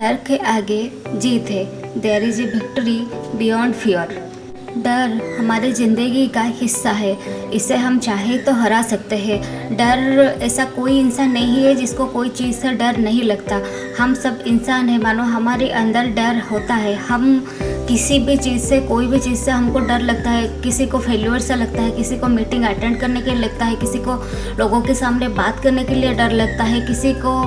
डर के आगे जीत है। There is a victory beyond fear. डर हमारी ज़िंदगी का हिस्सा है, इसे हम चाहे तो हरा सकते हैं। डर ऐसा कोई इंसान नहीं है जिसको कोई चीज़ से डर नहीं लगता। हम सब इंसान हैं, मानो हमारे अंदर डर होता है। हम किसी भी चीज़ से, कोई भी चीज़ से हमको डर लगता है। किसी को फेल्यूर से लगता है, किसी को मीटिंग अटेंड करने के लिए लगता है, किसी को लोगों के सामने बात करने के लिए डर लगता है, किसी को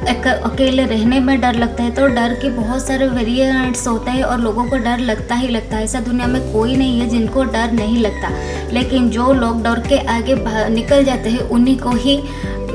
अकेले रहने में डर लगता है। तो डर के बहुत सारे वेरिएंट्स होते हैं और लोगों को डर लगता ही लगता है। ऐसा दुनिया में कोई नहीं है जिनको डर नहीं लगता, लेकिन जो लोग डर के आगे निकल जाते हैं उन्हीं को ही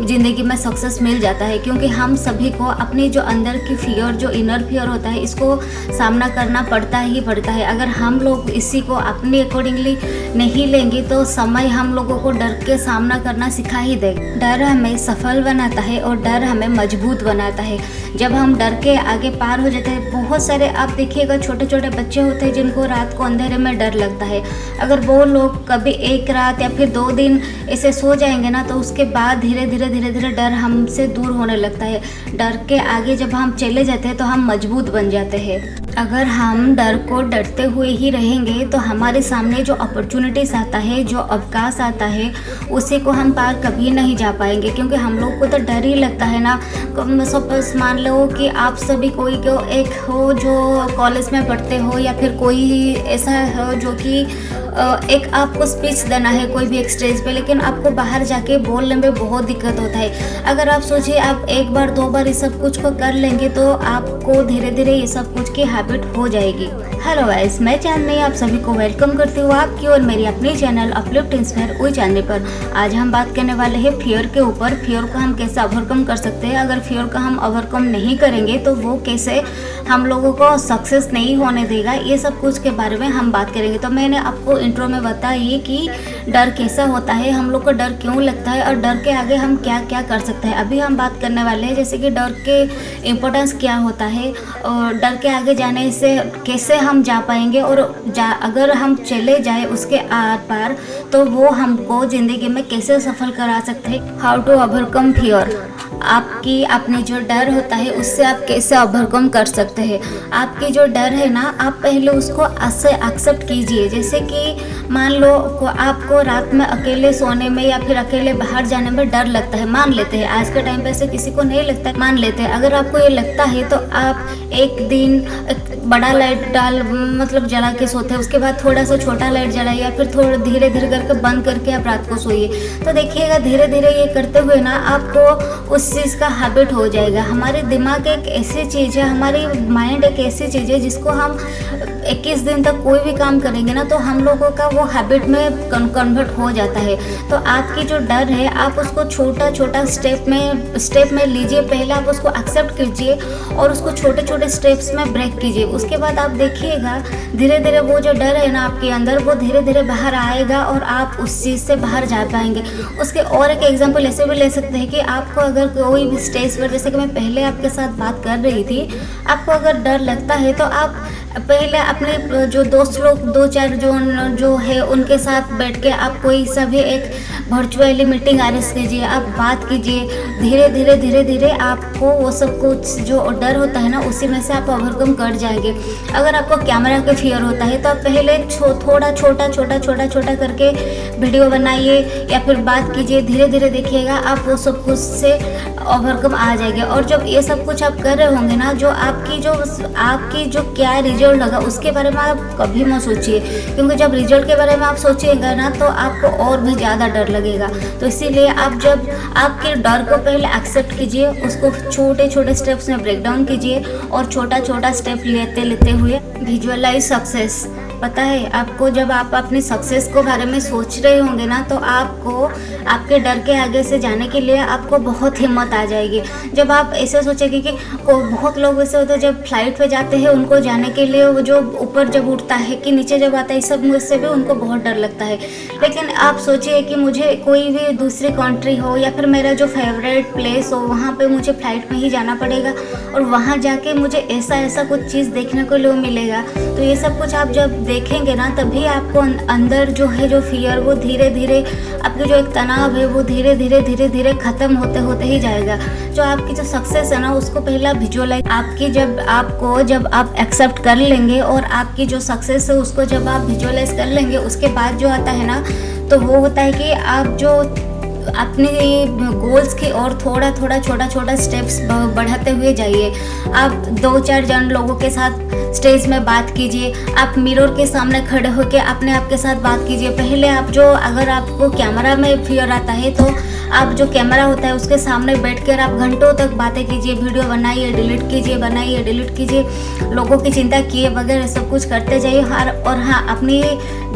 ज़िंदगी में सक्सेस मिल जाता है। क्योंकि हम सभी को अपनी जो अंदर की फियर, जो इनर फियर होता है, इसको सामना करना पड़ता ही पड़ता है। अगर हम लोग इसी को अपने अकॉर्डिंगली नहीं लेंगे तो समय हम लोगों को डर के सामना करना सिखा ही देगा। डर हमें सफल बनाता है और डर हमें मजबूत बनाता है। जब हम डर के आगे पार हो जाते हैं, बहुत सारे आप देखिएगा छोटे छोटे बच्चे होते हैं जिनको रात को अंधेरे में डर लगता है। अगर वो लोग कभी एक रात या फिर 2 दिन ऐसे सो जाएंगे ना, तो उसके बाद धीरे धीरे डर हमसे दूर होने लगता है। डर के आगे जब हम चले जाते हैं तो हम मजबूत बन जाते हैं। अगर हम डर को डरते हुए ही रहेंगे तो हमारे सामने जो अपॉर्चुनिटीज़ आता है, जो अवकाश आता है, उसी को हम पार कभी नहीं जा पाएंगे। क्योंकि हम लोग को तो डर ही लगता है ना। सपोज मान लो कि आप सभी कोई को एक हो जो कॉलेज में पढ़ते हो, या फिर कोई ऐसा हो जो कि एक आपको स्पीच देना है कोई भी एक स्टेज पे, लेकिन आपको बाहर जाके बोलने में बहुत दिक्कत होता है। अगर आप सोचिए आप 1 बार 2 बार इस सब कुछ को कर लेंगे तो आपको धीरे धीरे ये सब कुछ की हैबिट हो जाएगी। हेलो गाइस, मैं चांदनी आप सभी को वेलकम करती हूँ आपकी और मेरी अपनी चैनल अपलिफ्ट इंस्पायर वही चैनल पर। आज हम बात करने वाले हैं फियर के ऊपर। फियर को हम कैसे ओवरकम कर सकते हैं। अगर फियर को हम ओवरकम नहीं करेंगे तो वो कैसे हम लोगों को सक्सेस नहीं होने देगा, ये सब कुछ के बारे में हम बात करेंगे। तो मैंने आपको इंट्रो में बताइए कि डर कैसा होता है, हम लोग को डर क्यों लगता है और डर के आगे हम क्या क्या कर सकते हैं। अभी हम बात करने वाले हैं जैसे कि डर के इम्पोर्टेंस क्या होता है और डर के आगे जाने से कैसे हम जा पाएंगे, और अगर हम चले जाए उसके आर पार तो वो हमको ज़िंदगी में कैसे सफल करा सकते हैं। How to overcome fear. आपकी अपनी जो डर होता है उससे आप कैसे ओवरकम कर सकते हैं। आपकी जो डर है ना, आप पहले उसको एक्सेप्ट कीजिए। जैसे कि मान लो आपको रात में अकेले सोने में या फिर अकेले बाहर जाने में डर लगता है। मान लेते हैं आज के टाइम पे ऐसे किसी को नहीं लगता है, मान लेते हैं। अगर आपको ये लगता है तो आप एक दिन बड़ा लाइट जला के सोते हैं, उसके बाद थोड़ा सा छोटा लाइट जलाइए या फिर थोड़ा धीरे धीरे करके बंद करके आप रात को सोइए। तो देखिएगा धीरे धीरे ये करते हुए ना आपको उस चीज़ का हैबिट हो जाएगा। हमारे दिमाग एक ऐसी चीज़ है, हमारी माइंड एक ऐसी चीज़ है जिसको हम 21 दिन तक कोई भी काम करेंगे ना तो हम लोगों का वो हैबिट में कन्वर्ट हो जाता है। तो आपकी जो डर है आप उसको छोटा छोटा स्टेप में लीजिए। पहले आप उसको एक्सेप्ट कीजिए और उसको छोटे छोटे स्टेप्स में ब्रेक कीजिए। उसके बाद आप देखिएगा धीरे धीरे वो जो डर है ना आपके अंदर, वो धीरे धीरे बाहर आएगा और आप उस चीज़ से बाहर जा पाएंगे। उसके और एक एग्जांपल ऐसे भी ले सकते हैं कि आपको अगर कोई भी स्टेज पर, जैसे कि मैं पहले आपके साथ बात कर रही थी, आपको अगर डर लगता है तो आप पहले अपने जो दोस्त लोग 2-4 जो है उनके साथ बैठ के आप कोई सभी एक वर्चुअली मीटिंग अरेंज कीजिए, आप बात कीजिए। धीरे धीरे आपको वो सब कुछ जो डर होता है ना उसी में से आप ओवरकम कर जाएंगे। अगर आपको कैमरा के फियर होता है तो आप पहले थोड़ा छोटा करके वीडियो बनाइए या फिर बात कीजिए। धीरे धीरे देखिएगा आप वो सब कुछ से ओवरकम आ जाएंगे। और जब ये सब कुछ आप कर रहे होंगे ना, जो आपकी जो क्या रिजल्ट होगा उसके बारे में आप कभी मत सोचिए। क्योंकि जब रिजल्ट के बारे में आप सोचिएगा ना तो आपको और भी ज़्यादा डर लगेगा। तो इसीलिए आप जब आपके डर को पहले एक्सेप्ट कीजिए, उसको छोटे छोटे स्टेप्स में ब्रेक डाउन कीजिए और छोटा स्टेप लेते हुए विजुअलाइज सक्सेस। पता है आपको, जब आप अपनी सक्सेस को बारे में सोच रहे होंगे ना तो आपको आपके डर के आगे से जाने के लिए आपको बहुत हिम्मत आ जाएगी। जब आप ऐसे सोचेंगे कि बहुत लोग ऐसे होते हैं जब फ्लाइट पे जाते हैं उनको जाने के लिए वो जो ऊपर जब उठता है कि नीचे जब आता है, सब मुझसे भी उनको बहुत डर लगता है। लेकिन आप सोचिए कि मुझे कोई भी दूसरी कंट्री हो या फिर मेरा जो फेवरेट प्लेस हो, वहाँ पे मुझे फ्लाइट में ही जाना पड़ेगा और वहाँ जाके मुझे ऐसा कुछ चीज़ देखने को मिलेगा। तो ये सब कुछ आप जब देखेंगे ना तभी आपको अंदर जो है जो फियर वो धीरे धीरे आपके जो एक तनाव है वो धीरे धीरे ख़त्म होते होते ही जाएगा। जो आपकी जो सक्सेस है ना उसको पहला विजुअलाइज आपकी जब आप एक्सेप्ट कर लेंगे और आपकी जो सक्सेस है उसको जब आप विजुअलाइज कर लेंगे उसके बाद जो आता है ना तो वो होता है कि आप जो अपने गोल्स की और थोड़ा छोटा स्टेप्स बढ़ाते हुए जाइए। आप 2-4 जन लोगों के साथ स्टेज में बात कीजिए, आप मिरर के सामने खड़े होकर अपने आप के साथ बात कीजिए। पहले आप जो अगर आपको कैमरा में फियर आता है तो आप जो कैमरा होता है उसके सामने बैठकर आप घंटों तक बातें कीजिए, वीडियो बनाइए डिलीट कीजिए, लोगों की चिंता किए वगैरह सब कुछ करते जाइए। और हाँ, अपनी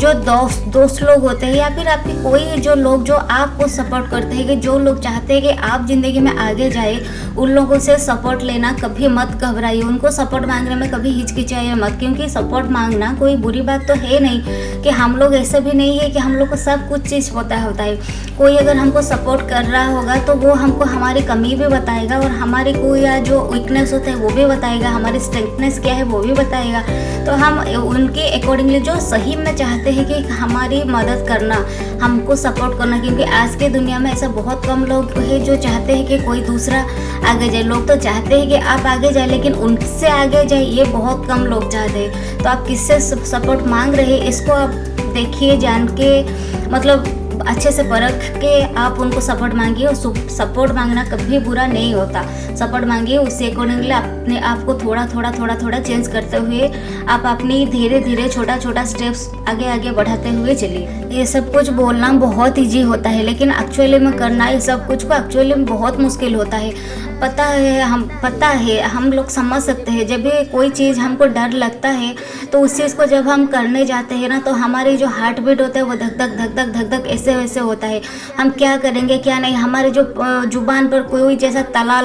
जो दोस्त लोग होते हैं या फिर आपके कोई जो लोग जो आपको सपोर्ट करते हैं, कि जो लोग चाहते हैं कि आप ज़िंदगी में आगे जाए, उन लोगों से सपोर्ट लेना कभी मत घबराइए। उनको सपोर्ट मांगने में कभी हिचकिचाइए मत, क्योंकि सपोर्ट मांगना कोई बुरी बात तो है नहीं। कि हम लोग ऐसा भी नहीं है कि हम लोग को सब कुछ चीज़ होता है। कोई अगर हमको सपोर्ट कर रहा होगा तो वो हमको हमारी कमी भी बताएगा और हमारी कोई या जो वीकनेस होता है वो भी बताएगा, हमारी स्ट्रेंथनेस क्या है वो भी बताएगा। तो हम उनके अकॉर्डिंगली जो सही में चाहते हैं कि हमारी मदद करना, हमको सपोर्ट करना, क्योंकि आज के दुनिया में ऐसा बहुत कम लोग हैं जो चाहते हैं कि कोई दूसरा आगे जाए। लोग तो चाहते हैं कि आप आगे जाए, लेकिन उनसे आगे जाए ये बहुत कम लोग चाहते हैं। तो आप किससे सपोर्ट मांग रहे हैं इसको आप देखिए, जान के मतलब अच्छे से परख के आप उनको सपोर्ट मांगिए। और सपोर्ट मांगना कभी बुरा नहीं होता। सपोर्ट मांगिए, उससे अकॉर्डिंगली अपने आप को थोड़ा चेंज करते हुए आप अपनी धीरे छोटा स्टेप्स आगे बढ़ाते हुए चलिए। ये सब कुछ बोलना बहुत ईजी होता है, लेकिन एक्चुअली में करना ये सब कुछ को एक्चुअली में बहुत मुश्किल होता है। पता है हम लोग समझ सकते हैं। जब भी कोई चीज़ हमको डर लगता है तो उस चीज़ को जब हम करने जाते हैं ना तो हमारी जो हार्ट बीट होता है वो धक धक ऐसे वैसे होता है। हम क्या करेंगे क्या नहीं, हमारे जो जुबान पर कोई जैसा तला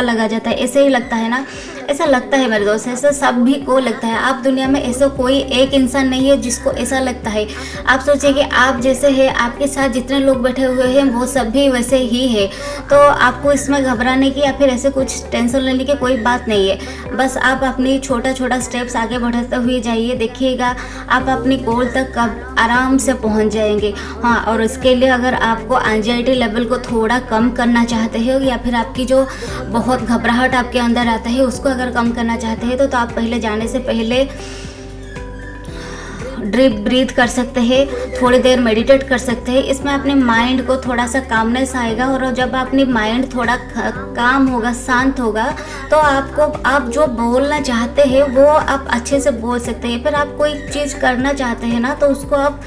लगा जाता है, ऐसे ही लगता है ना। ऐसा लगता है मेरे दोस्त, ऐसा सभी को लगता है। आप दुनिया में ऐसा कोई एक इंसान नहीं है जिसको ऐसा लगता है। आप सोचिए कि आप जैसे है, आपके साथ जितने लोग बैठे हुए हैं वो सभी वैसे ही है। तो आपको इसमें घबराने की या फिर ऐसे कुछ टेंशन लेने की कोई बात नहीं है। बस आप अपनी छोटा स्टेप्स आगे बढ़ाते हुए जाइए, देखिएगा आप अपनी गोल तक आराम से पहुंच जाएंगे। हाँ, और इसके लिए अगर आपको एंजाइटी लेवल को थोड़ा कम करना चाहते हो या फिर आपकी जो बहुत घबराहट आपके अंदर आता है उसको अगर कम करना चाहते हैं तो आप पहले जाने से पहले डीप ब्रीथ कर सकते हैं, थोड़ी देर मेडिटेट कर सकते हैं। इसमें अपने माइंड को थोड़ा सा कामनेस आएगा और जब अपनी माइंड थोड़ा काम होगा, शांत होगा, तो आप जो बोलना चाहते हैं वो आप अच्छे से बोल सकते हैं। फिर आप कोई चीज़ करना चाहते हैं ना तो उसको आप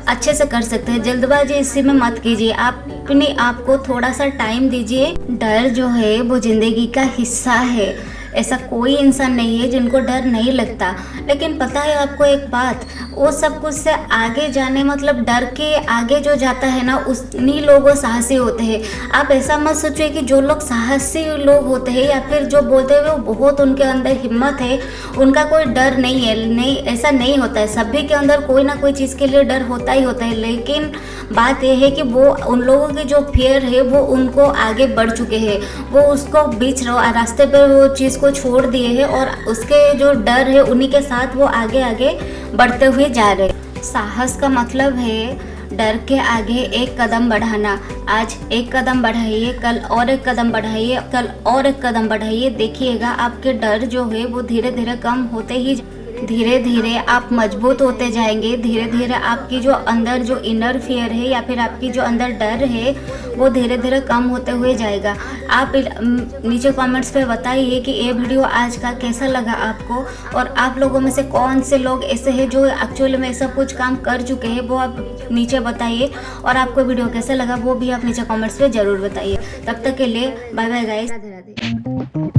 अच्छे से कर सकते हैं। जल्दबाजी इसी में मत कीजिए, आप अपने आप को थोड़ा सा टाइम दीजिए। डर जो है वो ज़िंदगी का हिस्सा है। ऐसा कोई इंसान नहीं है जिनको डर नहीं लगता। लेकिन पता है आपको एक बात, वो सब कुछ से आगे जाने मतलब डर के आगे जो जाता है ना उन्हीं लोग साहसी होते हैं। आप ऐसा मत सोचिए कि जो लोग साहसी लोग होते हैं या फिर जो बोलते हैं वो बहुत उनके अंदर हिम्मत है, उनका कोई डर नहीं है। नहीं, ऐसा नहीं होता है। सभी के अंदर कोई ना कोई चीज़ के लिए डर होता ही होता है। लेकिन बात यह है कि वो उन लोगों की जो फियर है वो उनको आगे बढ़ चुके हैं, वो उसको बीच रास्ते पर वो चीज़ को छोड़ दिए हैं और उसके जो डर है उन्हीं के साथ वो आगे बढ़ते हुए जा रहे हैं। साहस का मतलब है डर के आगे एक कदम बढ़ाना। आज एक कदम बढ़ाइए, कल और एक कदम बढ़ाइए, कल और एक कदम बढ़ाइए। देखिएगा आपके डर जो है वो धीरे धीरे कम होते ही धीरे धीरे आप मजबूत होते जाएंगे। धीरे धीरे आपकी जो अंदर जो इनर फियर है या फिर आपकी जो अंदर डर है वो धीरे धीरे कम होते हुए जाएगा। आप नीचे कमेंट्स पे बताइए कि ये वीडियो आज का कैसा लगा आपको, और आप लोगों में से कौन से लोग ऐसे हैं जो एक्चुअली में सब कुछ काम कर चुके हैं, वो आप नीचे बताइए। और आपको वीडियो कैसा लगा वो भी आप नीचे कमेंट्स पे ज़रूर बताइए। तब तक के लिए bye bye guys, Radhe Radhe.